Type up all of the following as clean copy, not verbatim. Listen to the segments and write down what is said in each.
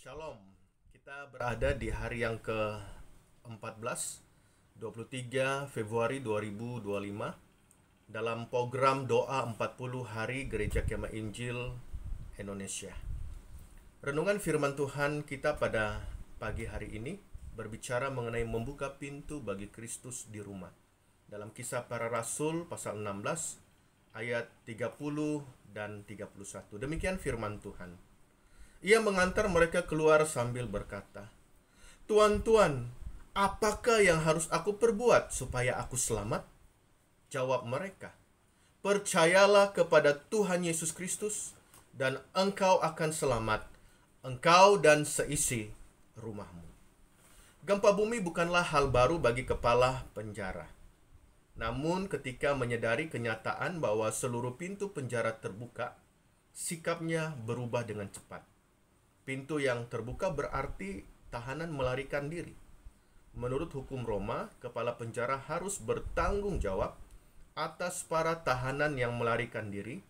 Shalom. Kita berada di hari yang ke-14, 23 Februari 2025 dalam program doa 40 hari Gereja Kemah Injil Indonesia. Renungan firman Tuhan kita pada pagi hari ini berbicara mengenai membuka pintu bagi Kristus di rumah. Dalam Kisah Para Rasul pasal 16 ayat 30 dan 31. Demikian firman Tuhan. Ia mengantar mereka keluar sambil berkata, "Tuan, Tuan, apakah yang harus aku perbuat supaya aku selamat?" Jawab mereka, "Percayalah kepada Tuhan Yesus Kristus, dan engkau akan selamat, engkau dan seisi rumahmu." Gempa bumi bukanlah hal baru bagi kepala penjara. Namun ketika menyadari kenyataan bahwa seluruh pintu penjara terbuka, sikapnya berubah dengan cepat. Pintu yang terbuka berarti tahanan melarikan diri. Menurut hukum Roma, kepala penjara harus bertanggung jawab atas para tahanan yang melarikan diri,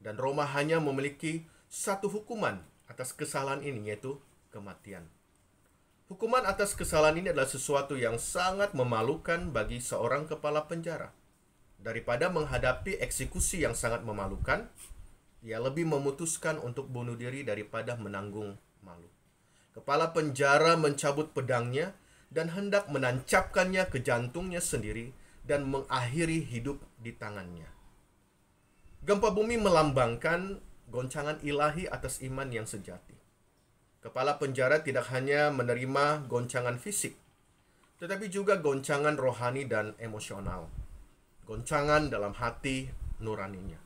dan Roma hanya memiliki satu hukuman atas kesalahan ini, yaitu kematian. Hukuman atas kesalahan ini adalah sesuatu yang sangat memalukan bagi seorang kepala penjara. Daripada menghadapi eksekusi yang sangat memalukan, ia lebih memutuskan untuk bunuh diri daripada menanggung malu. Kepala penjara mencabut pedangnya dan hendak menancapkannya ke jantungnya sendiri dan mengakhiri hidup di tangannya. Gempa bumi melambangkan goncangan ilahi atas iman yang sejati. Kepala penjara tidak hanya menerima goncangan fisik, tetapi juga goncangan rohani dan emosional. Goncangan dalam hati nuraninya.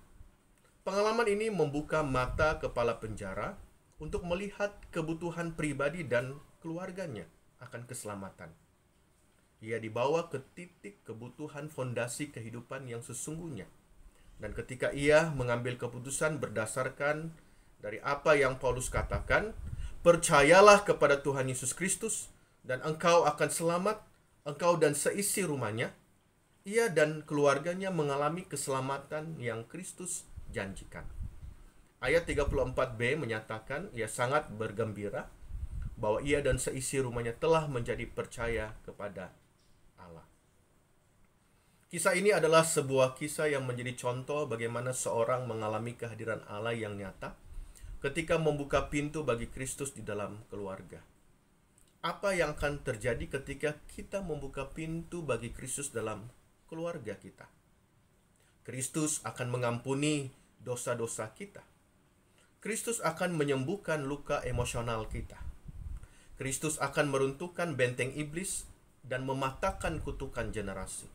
Pengalaman ini membuka mata kepala penjara untuk melihat kebutuhan pribadi dan keluarganya akan keselamatan. Ia dibawa ke titik kebutuhan fondasi kehidupan yang sesungguhnya. Dan ketika ia mengambil keputusan berdasarkan dari apa yang Paulus katakan, "Percayalah kepada Tuhan Yesus Kristus, dan engkau akan selamat, engkau dan seisi rumahnya," ia dan keluarganya mengalami keselamatan yang Kristus janjikan. Ayat 34b menyatakan ia sangat bergembira bahwa ia dan seisi rumahnya telah menjadi percaya kepada Allah. Kisah ini adalah sebuah kisah yang menjadi contoh bagaimana seorang mengalami kehadiran Allah yang nyata ketika membuka pintu bagi Kristus di dalam keluarga. Apa yang akan terjadi ketika kita membuka pintu bagi Kristus dalam keluarga kita? Kristus akan mengampuni dosa-dosa kita. Kristus akan menyembuhkan luka emosional kita. Kristus akan meruntuhkan benteng iblis dan mematahkan kutukan generasi.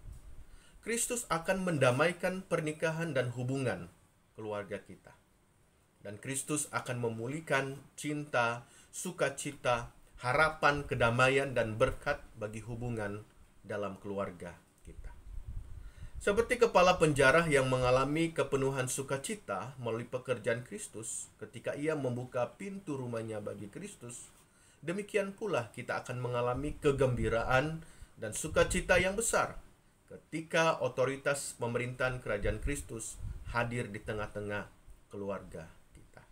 Kristus akan mendamaikan pernikahan dan hubungan keluarga kita. Dan Kristus akan memulihkan cinta, sukacita, harapan, kedamaian, dan berkat bagi hubungan dalam keluarga kita. Seperti kepala penjara yang mengalami kepenuhan sukacita melalui pekerjaan Kristus ketika ia membuka pintu rumahnya bagi Kristus, demikian pula kita akan mengalami kegembiraan dan sukacita yang besar ketika otoritas pemerintahan kerajaan Kristus hadir di tengah-tengah keluarga kita.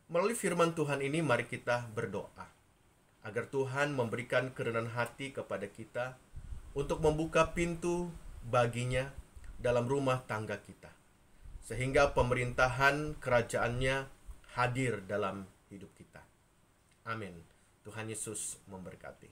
Melalui firman Tuhan ini, mari kita berdoa agar Tuhan memberikan kerendahan hati kepada kita untuk membuka pintu baginya dalam rumah tangga kita, sehingga pemerintahan kerajaannya hadir dalam hidup kita. Amin. Tuhan Yesus memberkati.